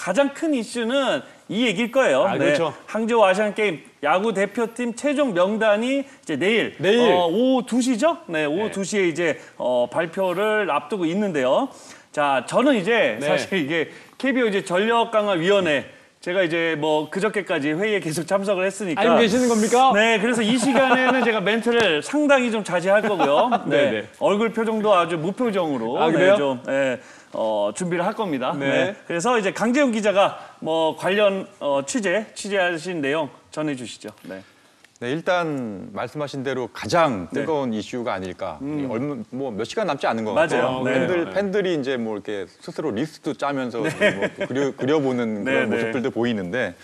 가장 큰 이슈는 이 얘기일 거예요. 그렇죠. 항저우 아시안 게임 야구 대표팀 최종 명단이 이제 내일 오후 2시죠? 네, 오후 2시에 이제 발표를 앞두고 있는데요. 자, 저는 이제 사실 이게 KBO 이제 전력강화위원회 제가 이제 뭐 그저께까지 회의에 계속 참석을 했으니까. 알고 계시는 겁니까? 네, 그래서 이 시간에는 제가 멘트를 상당히 좀 자제할 거고요. 네, 얼굴 표정도 아주 무표정으로 그래요? 좀 준비를 할 겁니다. 네. 그래서 이제 강재훈 기자가 뭐 관련 취재하신 내용 전해주시죠. 네. 네, 일단 말씀하신 대로 가장 뜨거운 이슈가 아닐까. 뭐 몇 시간 남지 않은 것 같아요. 팬들이 이제 뭐 이렇게 스스로 리스트 짜면서 뭐 그려보는 그런 모습들도 보이는데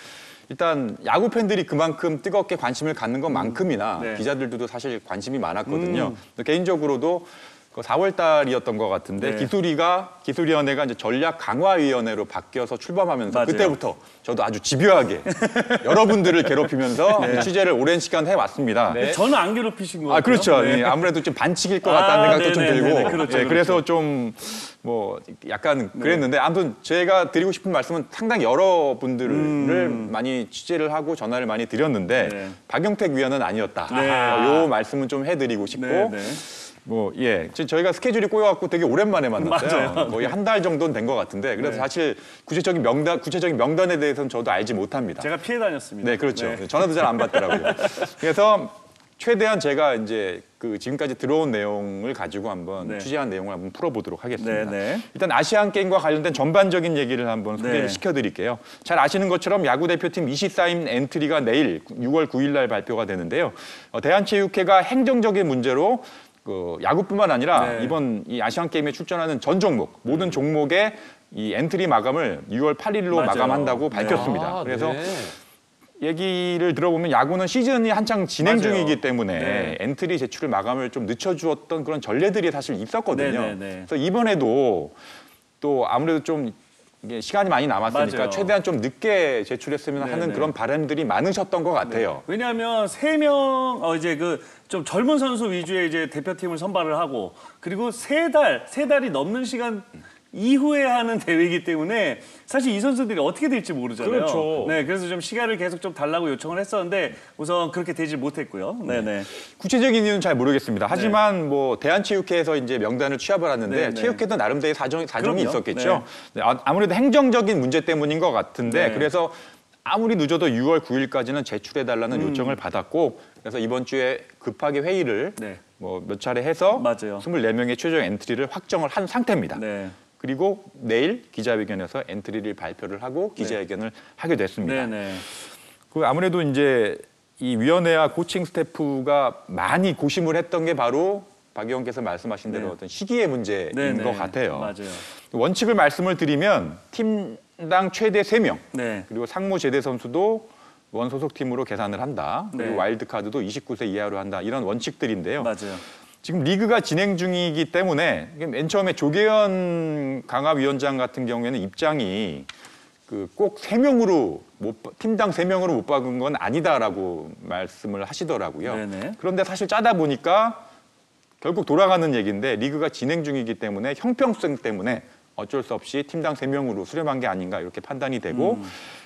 일단 야구 팬들이 그만큼 뜨겁게 관심을 갖는 것만큼이나 기자들도 사실 관심이 많았거든요. 개인적으로도 4월 달이었던 것 같은데 기술위원회가 이제 전략강화위원회로 바뀌어서 출범하면서 그때부터 저도 아주 집요하게 여러분들을 괴롭히면서 취재를 오랜 시간 해왔습니다. 저는 안 괴롭히신 것 같아요. 그렇죠. 아무래도 좀 반칙일 것 같다는 생각도 좀 들고 그렇죠. 그래서 좀 뭐 약간 그랬는데 아무튼 제가 드리고 싶은 말씀은 상당히 여러분들을 많이 취재를 하고 전화를 많이 드렸는데 박영택 위원은 아니었다. 요 말씀은 좀 해드리고 싶고 저희가 스케줄이 꼬여갖고 되게 오랜만에 만났어요. 맞아요. 거의 한 달 정도는 된 것 같은데 그래서 사실 구체적인 명단에 대해서는 저도 알지 못합니다. 제가 피해 다녔습니다. 네, 그렇죠. 전화도 잘 안 받더라고요. 그래서 최대한 제가 이제 지금까지 들어온 내용을 가지고 한번 취재한 내용을 한번 풀어보도록 하겠습니다. 일단 아시안 게임과 관련된 전반적인 얘기를 한번 소개를 시켜드릴게요. 잘 아시는 것처럼 야구 대표팀 24인 엔트리가 내일 6월 9일 날 발표가 되는데요. 대한체육회가 행정적인 문제로 야구뿐만 아니라 이번 이 아시안 게임에 출전하는 전 종목 모든 종목의 이 엔트리 마감을 6월 8일로 마감한다고 밝혔습니다. 그래서 얘기를 들어보면 야구는 시즌이 한창 진행 중이기 때문에 엔트리 제출을 마감을 좀 늦춰주었던 그런 전례들이 사실 있었거든요. 그래서 이번에도 또 아무래도 좀 이게 시간이 많이 남았으니까 최대한 좀 늦게 제출했으면 하는 그런 바람들이 많으셨던 것 같아요. 왜냐하면 3명 이제 좀 젊은 선수 위주의 이제 대표팀을 선발을 하고 그리고 세 달이 넘는 시간 이후에 하는 대회이기 때문에 사실 이 선수들이 어떻게 될지 모르잖아요. 그렇죠. 네, 그래서 좀 시간을 계속 좀 달라고 요청을 했었는데 우선 그렇게 되지 못했고요. 구체적인 이유는 잘 모르겠습니다. 하지만 뭐 대한체육회에서 이제 명단을 취합을 하는데 체육회도 나름대로의 사정이 있었겠죠. 아무래도 행정적인 문제 때문인 것 같은데 그래서 아무리 늦어도 6월 9일까지는 제출해달라는 요청을 받았고 그래서 이번 주에 급하게 회의를 뭐 몇 차례 해서 24명의 최종 엔트리를 확정을 한 상태입니다. 그리고 내일 기자회견에서 엔트리를 발표를 하고 기자회견을 하게 됐습니다. 아무래도 이제 이 위원회와 코칭 스태프가 많이 고심을 했던 게 바로 박 의원께서 말씀하신 대로 어떤 시기의 문제인 것 같아요. 원칙을 말씀을 드리면 팀당 최대 3명 그리고 상무 제대 선수도 원 소속팀으로 계산을 한다. 그리고 와일드카드도 29세 이하로 한다. 이런 원칙들인데요. 지금 리그가 진행 중이기 때문에 맨 처음에 조계현 강화위원장 같은 경우에는 입장이 꼭 3명으로 팀당 3명으로 못 박은 건 아니다라고 말씀을 하시더라고요. 그런데 사실 짜다 보니까 결국 돌아가는 얘기인데 리그가 진행 중이기 때문에 형평성 때문에 어쩔 수 없이 팀당 3명으로 수렴한 게 아닌가 이렇게 판단이 되고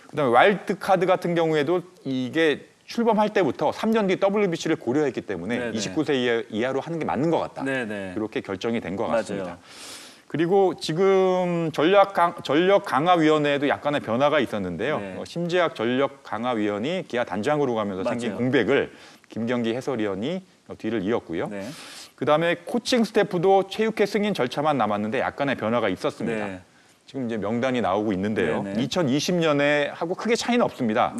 그다음에 와일드카드 같은 경우에도 이게 출범할 때부터 3년 뒤 WBC를 고려했기 때문에 29세 이하로 하는 게 맞는 것 같다. 이렇게 결정이 된 것 같습니다. 그리고 지금 전력강화위원회에도 약간의 변화가 있었는데요. 심재학 전력강화위원이 기아 단장으로 가면서 생긴 공백을 김경기 해설위원이 뒤를 이었고요. 그다음에 코칭 스태프도 체육회 승인 절차만 남았는데 약간의 변화가 있었습니다. 지금 이제 명단이 나오고 있는데요. 2020년에 하고 크게 차이는 없습니다.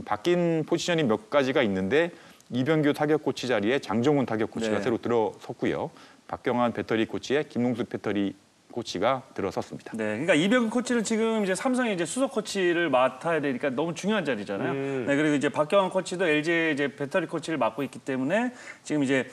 바뀐 포지션이 몇 가지가 있는데 이병규 타격 코치 자리에 장종훈 타격 코치가 새로 들어섰고요. 박경환 배터리 코치에 김웅숙 배터리 코치가 들어섰습니다. 그러니까 이병규 코치는 지금 이제 삼성의 이제 수석 코치를 맡아야 되니까 너무 중요한 자리잖아요. 그리고 이제 박경환 코치도 LG의 이제 배터리 코치를 맡고 있기 때문에 지금 이제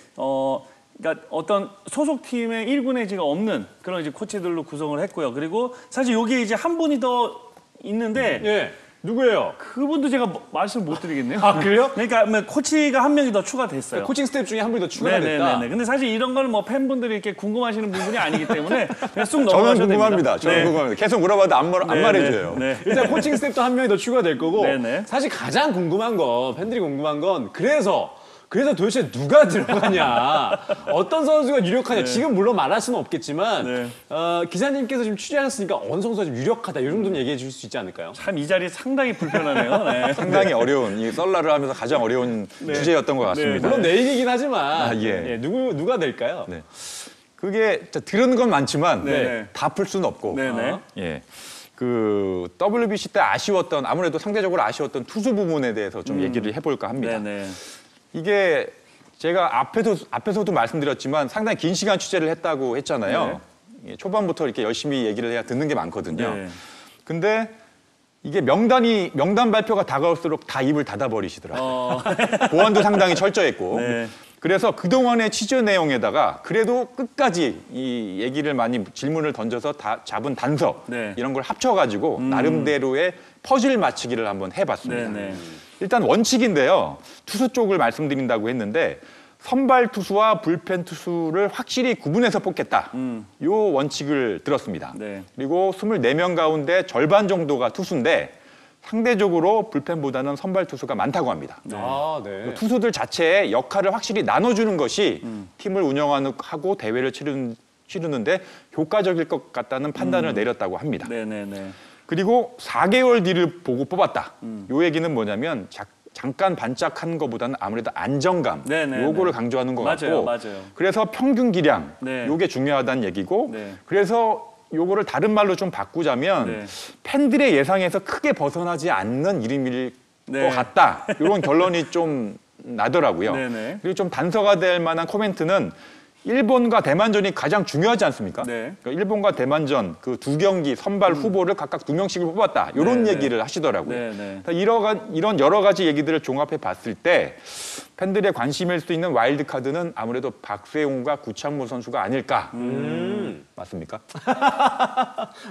그러니까 어떤 소속팀의 1군에 지금 없는 그런 이제 코치들로 구성을 했고요. 그리고 사실 여기에 이제 한 분이 더 있는데 누구예요? 그분도 제가 말씀을 못 드리겠네요. 아, 그래요? 그러니까 뭐 코치가 한 명이 더 추가됐어요. 코칭 스텝 중에 한 분이 더 추가가 됐다. 네네네. 근데 사실 이런 걸 뭐 팬분들이 이렇게 궁금하시는 부분이 아니기 때문에 그냥 쑥 저는 넘어가셔도 궁금합니다. 됩니다. 저는 네. 궁금합니다. 계속 물어봐도 안 네, 말해줘요. 네. 일단 코칭 스텝도 한 명이 더 추가될 거고 네네. 사실 가장 궁금한 건 팬들이 궁금한 건 그래서 도대체 누가 들어가냐 어떤 선수가 유력하냐 지금 물론 말할 수는 없겠지만 네. 기자님께서 지금 취재하셨으니까 어느 선수가 좀 유력하다 이 정도는 얘기해 주실 수 있지 않을까요? 참 이 자리 상당히 불편하네요. 네. 상당히 어려운, 이 썰라를 하면서 가장 어려운 주제였던 것 같습니다. 물론 내 얘기긴 하지만 예. 누가 될까요? 네. 그게 들은 건 많지만 네. 다 풀 수는 없고. 네네. 예. 그 WBC 때 아무래도 상대적으로 아쉬웠던 투수 부분에 대해서 좀 얘기를 해볼까 합니다. 네네. 이게 제가 앞에서도 말씀드렸지만 상당히 긴 시간 취재를 했다고 했잖아요. 예, 초반부터 이렇게 열심히 얘기를 해야 듣는 게 많거든요. 네. 근데 이게 명단 발표가 다가올수록 다 입을 닫아버리시더라고요. 보안도 상당히 철저했고. 네. 그래서 그동안의 취재 내용에다가 그래도 끝까지 이 얘기를 많이 질문을 던져서 잡은 단서 네. 이런 걸 합쳐가지고 나름대로의 퍼즐 맞추기를 한번 해봤습니다. 네네. 일단 원칙인데요. 투수 쪽을 말씀드린다고 했는데 선발 투수와 불펜 투수를 확실히 구분해서 뽑겠다. 요 원칙을 들었습니다. 네. 그리고 24명 가운데 절반 정도가 투수인데 상대적으로 불펜보다는 선발 투수가 많다고 합니다. 아, 네. 투수들 자체의 역할을 확실히 나눠주는 것이 팀을 운영하고 대회를 치르는데 효과적일 것 같다는 판단을 내렸다고 합니다. 네네네. 그리고 4개월 뒤를 보고 뽑았다. 요 얘기는 뭐냐면 잠깐 반짝한 것보다는 아무래도 안정감 네네네. 요거를 강조하는 것 같고 맞아요. 그래서 평균 기량 네. 요게 중요하다는 얘기고 네. 그래서 요거를 다른 말로 좀 바꾸자면 네. 팬들의 예상에서 크게 벗어나지 않는 이름일 네. 것 같다. 이런 결론이 좀 나더라고요. 네네. 그리고 좀 단서가 될 만한 코멘트는 일본과 대만전이 가장 중요하지 않습니까? 네. 그러니까 일본과 대만전 그 두 경기 선발 후보를 각각 2명씩을 뽑았다. 이런 네네. 얘기를 하시더라고요. 네네. 이런 여러 가지 얘기들을 종합해 봤을 때 팬들의 관심일 수 있는 와일드 카드는 아무래도 박세웅과 구창모 선수가 아닐까. 맞습니까?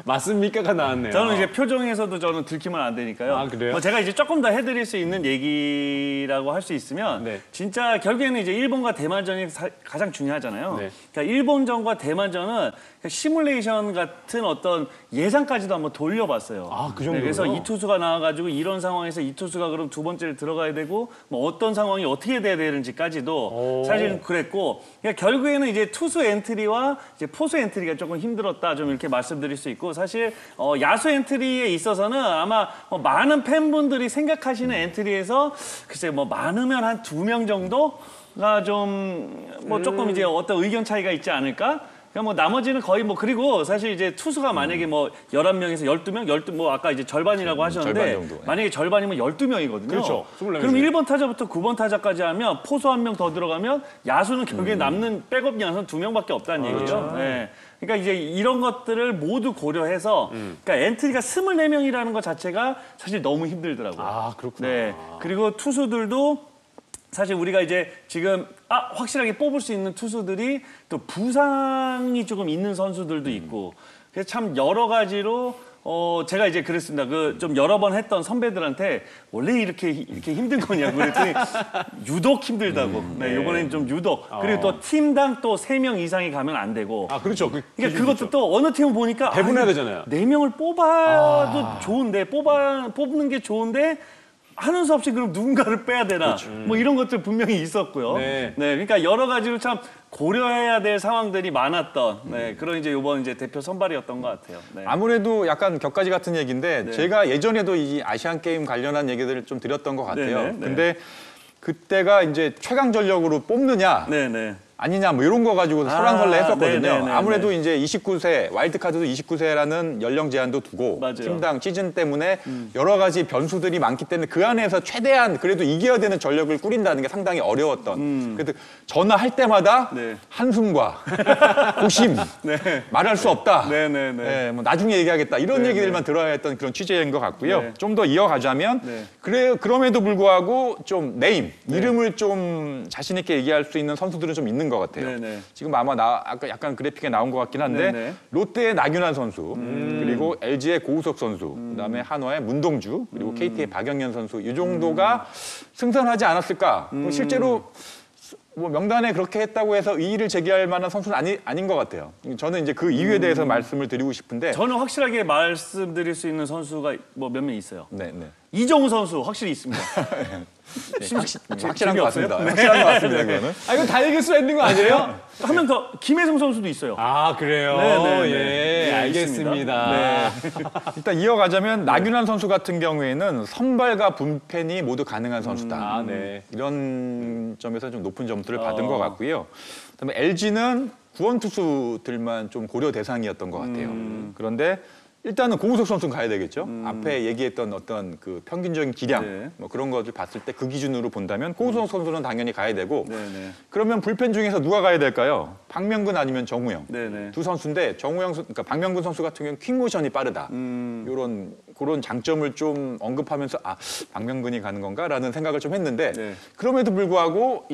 맞습니까가 나왔네요. 저는 이제 표정에서도 저는 들키면 안 되니까요. 아, 그래요? 뭐 제가 이제 조금 더 해드릴 수 있는 얘기라고 할 수 있으면 네. 진짜 결국에는 이제 일본과 대만전이 가장 중요하잖아요. 네. 그러니까 일본전과 대만전은 시뮬레이션 같은 어떤 예상까지도 한번 돌려봤어요. 아, 그 정도로요? 그래서 이 투수가 나와가지고 이런 상황에서 이 투수가 그럼 두 번째를 들어가야 되고 뭐 어떤 상황이 어떻게 돼야 되는지까지도 사실은 그랬고 그러니까 결국에는 이제 투수 엔트리와 이제 포수 엔트리가 조금 힘들었다 좀 이렇게 말씀드릴 수 있고 사실 야수 엔트리에 있어서는 아마 뭐 많은 팬분들이 생각하시는 엔트리에서 글쎄 뭐 많으면 한 2명 정도가 좀 뭐 조금 이제 어떤 의견 차이가 있지 않을까? 그러니까 뭐 나머지는 거의 뭐 그리고 사실 이제 투수가 만약에 뭐 11명에서 12명, 뭐 아까 이제 절반이라고 하셨는데 절반 정도. 만약에 절반이면 12명이거든요. 그렇죠. 24 그럼 명이죠. 1번 타자부터 9번 타자까지 하면 포수 한 명 더 들어가면 야수는 결국에 남는 백업 야수는 2명밖에 없다는 얘기죠. 네. 그러니까 이제 이런 것들을 모두 고려해서 그러니까 엔트리가 24명이라는 것 자체가 사실 너무 힘들더라고요. 아, 그렇구나. 네. 그리고 투수들도 사실 우리가 이제 지금 확실하게 뽑을 수 있는 투수들이 또 부상이 조금 있는 선수들도 있고 그래서 참 여러 가지로 제가 이제 그랬습니다. 그 좀 여러 번 했던 선배들한테 원래 이렇게 힘든 거냐고 그랬더니 유독 힘들다고. 네, 이번엔 좀 유독. 그리고 또 팀당 또 3명 이상이 가면 안 되고. 아, 그렇죠. 그러니까 그것도 또 어느 팀을 보니까 배분해야 되잖아요. 4명을 뽑아도 좋은데 뽑는 게 좋은데 하는 수 없이 그럼 누군가를 빼야 되나 뭐 이런 것들 분명히 있었고요. 네. 그러니까 여러 가지로 참 고려해야 될 상황들이 많았던 그런 이제 이번 이제 대표 선발이었던 것 같아요. 네. 아무래도 약간 격가지 같은 얘기인데 제가 예전에도 이 아시안 게임 관련한 얘기들을 좀 드렸던 것 같아요. 네네, 네. 근데 그때가 이제 최강 전력으로 뽑느냐 네네. 아니냐 뭐 이런 거 가지고 설왕설래 했었거든요. 네네네네. 아무래도 이제 29세 와일드카드도 29세라는 연령 제한도 두고 맞아요. 팀당 시즌 때문에 여러 가지 변수들이 많기 때문에 그 안에서 최대한 그래도 이겨야 되는 전력을 꾸린다는 게 상당히 어려웠던. 그래도 전화할 때마다 네. 한숨과 고심 말할 수 없다. 네네네. 네, 뭐 나중에 얘기하겠다 이런 얘기들만 들어야 했던 그런 취재인 것 같고요. 네. 좀 더 이어가자면 네. 그럼에도 불구하고 좀 이름을 좀 자신 있게 얘기할 수 있는 선수들은 좀 있는 것 것 같아요. 네네. 지금 아마 아까 약간 그래픽에 나온 것 같긴 한데 네네. 롯데의 나균환 선수, 그리고 LG의 고우석 선수, 그다음에 한화의 문동주, 그리고 KT의 박영현 선수 이 정도가 승선하지 않았을까? 실제로 뭐 명단에 그렇게 했다고 해서 이의를 제기할 만한 선수는 아닌 것 같아요. 저는 이제 그 이유에 대해서 말씀을 드리고 싶은데 저는 확실하게 말씀드릴 수 있는 선수가 뭐 몇 명 있어요. 네. 이정우 선수 확실히 있습니다. 확실한 것 같습니다. 확실한 것 같습니다. 그거는. 아, 이거 다 얘기할 수가 있는 거 아니에요? 한 명 더 김혜성 선수도 있어요. 아, 그래요? 네네네. 예, 예, 알겠습니다. 네. 일단 이어가자면 나균환 선수 같은 경우에는 선발과 분펜이 모두 가능한 선수다. 아, 네. 이런 점에서 좀 높은 점수를 받은 것 같고요. 그다음에 LG는 구원 투수들만 좀 고려 대상이었던 것 같아요. 그런데 일단은 고우석 선수는 가야 되겠죠. 앞에 얘기했던 어떤 그 평균적인 기량 네. 뭐 그런 것을 봤을 때 그 기준으로 본다면 고우석 선수는 당연히 가야 되고 네네. 그러면 불펜 중에서 누가 가야 될까요? 박명근 아니면 정우영. 네네. 두 선수인데 그러니까 박명근 선수 같은 경우는 퀵모션이 빠르다. 그런 장점을 좀 언급하면서 박명근이 가는 건가라는 생각을 좀 했는데 네. 그럼에도 불구하고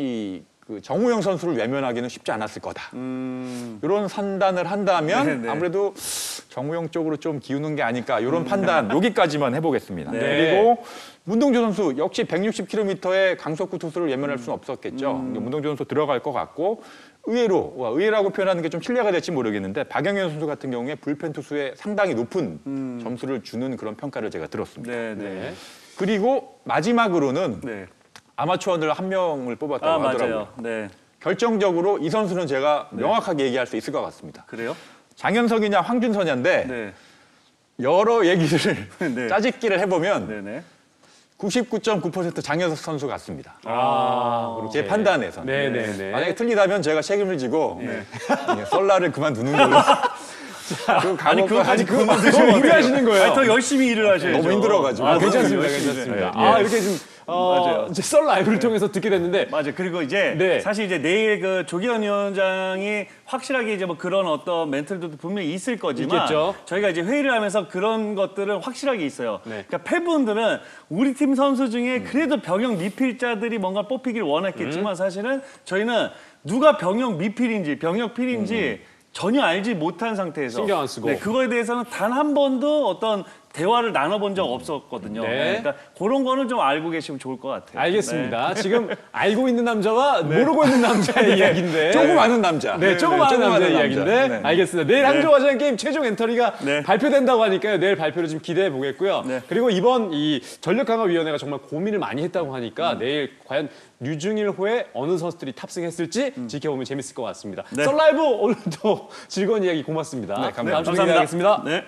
그 정우영 선수를 외면하기는 쉽지 않았을 거다. 이런 판단을 한다면 네네. 아무래도 정우영 쪽으로 좀 기우는 게 아닐까 이런 판단 여기까지만 해보겠습니다. 네. 그리고 문동주 선수 역시 160km의 강속구 투수를 외면할 수는 없었겠죠. 문동주 선수 들어갈 것 같고 의외라고 표현하는 게 좀 신뢰가 될지 모르겠는데 박영현 선수 같은 경우에 불펜 투수에 상당히 높은 점수를 주는 그런 평가를 제가 들었습니다. 네네. 그리고 마지막으로는 네. 아마추어들 한 명을 뽑았다고 하더라고요. 맞아요. 네. 결정적으로 이 선수는 제가 명확하게 얘기할 수 있을 것 같습니다. 그래요? 장현석이냐 황준서냐인데 네. 여러 얘기를 네. 짜집기를 해보면 네네. 99.9% 장현석 선수 같습니다. 아, 제 판단에서는. 네네네. 만약에 틀리다면 제가 책임을 지고 썰라를 그만두는 걸로. 그거까지 너무 무리하시는 거예요. 아니, 더 열심히 일을 하셔야죠. 너무 힘들어가지고. 괜찮습니다. 열심히 괜찮습니다. 네. 아, 이렇게 지금 맞아요. 이제 썰 라이브를 통해서 듣게 됐는데 맞아요. 그리고 이제 네. 사실 이제 내일 그 조기현 위원장이 확실하게 이제 뭐 그런 어떤 멘트들도 분명히 있을 거지만 있겠죠. 저희가 이제 회의를 하면서 그런 것들은 확실하게 있어요. 네. 그러니까 팬분들은 우리 팀 선수 중에 그래도 병역 미필자들이 뭔가 뽑히길 원했겠지만 사실은 저희는 누가 병역 미필인지 병역 필인지 전혀 알지 못한 상태에서 신경 안 쓰고. 네, 그거에 대해서는 단 한 번도 어떤 대화를 나눠본 적 없었거든요. 네. 네, 그러니까 그런 거는 좀 알고 계시면 좋을 것 같아요. 알겠습니다. 지금 알고 있는 남자와 모르고 있는 남자의 이야기인데 조금 아는 남자. 네, 조금 아는 조금 남자의 아는 이야기인데 남자. 네. 알겠습니다. 내일 항저우 아시안 게임 최종 엔터리가 네. 발표된다고 하니까요. 내일 발표를 좀 기대해 보겠고요. 네. 그리고 이번 이 전력강화위원회가 정말 고민을 많이 했다고 하니까 내일 과연 류중일호에 어느 선수들이 탑승했을지 지켜보면 재밌을 것 같습니다. 네. 썰라이브 오늘도 즐거운 이야기 고맙습니다. 네, 감사합니다. 다음 주에 기대하겠습니다. 네.